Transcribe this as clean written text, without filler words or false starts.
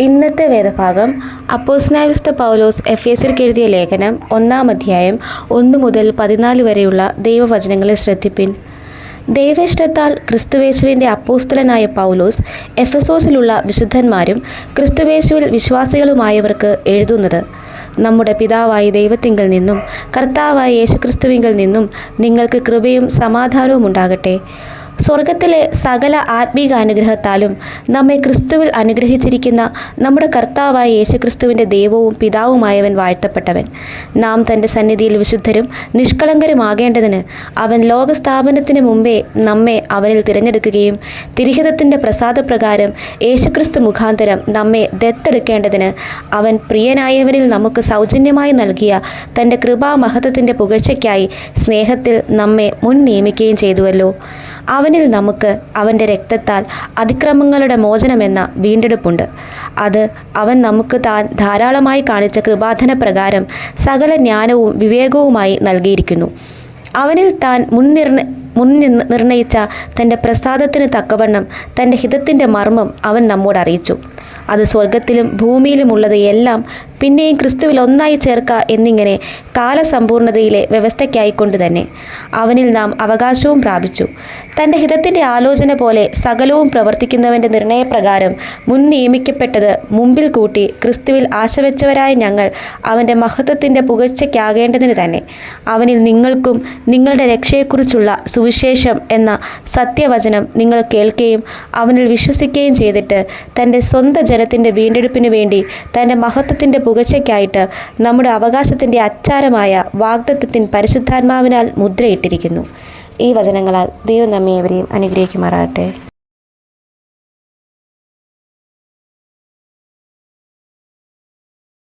ഇന്നത്തെ വേദഭാഗം അപ്പോസ്തലനായ വിശുദ്ധ പൗലോസ് എഫേസ്യർക്ക് എഴുതിയ ലേഖനം 1-ാം അധ്യായം 1 മുതൽ 14 വരെയുള്ള ദൈവവചനങ്ങളെ ശ്രദ്ധിപ്പിൻ. ദൈവേഷ്ടത്താൽ ക്രിസ്തുവേശുവിൻ്റെ അപ്പോസ്തലനായ പൗലോസ് എഫെസോസിലുള്ള വിശുദ്ധന്മാരും ക്രിസ്തുവേശുവിൽ വിശ്വാസികളുമായവർക്ക് എഴുതുന്നത്: നമ്മുടെ പിതാവായ ദൈവത്തിങ്കൽ നിന്നും കർത്താവായ യേശുക്രിസ്തുവിങ്കൽ നിന്നും നിങ്ങൾക്ക് കൃപയും സമാധാനവും ഉണ്ടാകട്ടെ. സ്വർഗത്തിലെ സകല ആത്മീക അനുഗ്രഹത്താലും നമ്മെ ക്രിസ്തുവിൽ അനുഗ്രഹിച്ചിരിക്കുന്ന നമ്മുടെ കർത്താവായ യേശുക്രിസ്തുവിൻ്റെ ദൈവവും പിതാവുമായവൻ വാഴ്ത്തപ്പെട്ടവൻ. നാം തൻ്റെ സന്നിധിയിൽ വിശുദ്ധരും നിഷ്കളങ്കരുമാകേണ്ടതിന് അവൻ ലോകസ്ഥാപനത്തിന് മുമ്പേ നമ്മെ അവനിൽ തിരഞ്ഞെടുക്കുകയും തിരുഹിതത്തിൻ്റെ പ്രസാദപ്രകാരം യേശുക്രിസ്തു മുഖാന്തരം നമ്മെ ദത്തെടുക്കേണ്ടതിന് അവൻ പ്രിയനായവനിൽ നമുക്ക് സൗജന്യമായി നൽകിയ തൻ്റെ കൃപാമഹത്വത്തിൻ്റെ പുകഴ്ചയ്ക്കായി സ്നേഹത്തിൽ നമ്മെ മുൻ നിയമിക്കുകയും ചെയ്തുവല്ലോ. അവനിൽ നമുക്ക് അവൻ്റെ രക്തത്താൽ അതിക്രമങ്ങളുടെ മോചനമെന്ന വീണ്ടെടുപ്പുണ്ട്. അത് അവൻ നമുക്ക് താൻ ധാരാളമായി കാണിച്ച കൃപാധന പ്രകാരം സകല ജ്ഞാനവും വിവേകവുമായി നൽകിയിരിക്കുന്നു. അവനിൽ താൻ നിർണയിച്ച തൻ്റെ പ്രസാദത്തിന് തക്കവണ്ണം തൻ്റെ ഹിതത്തിൻ്റെ മർമ്മം അവൻ നമ്മോട് അറിയിച്ചു. അത് സ്വർഗത്തിലും ഭൂമിയിലുമുള്ളത് എല്ലാം പിന്നെയും ക്രിസ്തുവിൽ ഒന്നായി ചേർക്കുക എന്നിങ്ങനെ കാലസമ്പൂർണതയിലെ വ്യവസ്ഥയ്ക്കായിക്കൊണ്ട് തന്നെ അവനിൽ നാം അവകാശവും പ്രാപിച്ചു. തൻ്റെ ഹിതത്തിൻ്റെ ആലോചന പോലെ സകലവും പ്രവർത്തിക്കുന്നവൻ്റെ നിർണയപ്രകാരം മുൻ നിയമിക്കപ്പെട്ടത് മുമ്പിൽ കൂട്ടി ക്രിസ്തുവിൽ ആശവച്ചവരായ ഞങ്ങൾ അവൻ്റെ മഹത്വത്തിൻ്റെ പുകഴ്ചയ്ക്കാകേണ്ടതിന് തന്നെ അവനിൽ നിങ്ങൾക്കും നിങ്ങളുടെ രക്ഷയെക്കുറിച്ചുള്ള സുവിശേഷം എന്ന സത്യവചനം നിങ്ങൾ കേൾക്കുകയും അവനിൽ വിശ്വസിക്കുകയും ചെയ്തിട്ട് തൻ്റെ സ്വന്തം ജനത്തിൻ്റെ വീണ്ടെടുപ്പിനു വേണ്ടി തൻ്റെ മഹത്വത്തിൻ്റെ പുകഴ്ചയ്ക്കായിട്ട് നമ്മുടെ അവകാശത്തിൻ്റെ അച്ചാരമായ വാഗ്ദത്തത്തിൻ പരിശുദ്ധാത്മാവിനാൽ മുദ്രയിട്ടിരിക്കുന്നു. ഈ വചനങ്ങളാൽ ദൈവം നമ്മെ ഏവരെയും അനുഗ്രഹിക്കുമാറാകട്ടെ.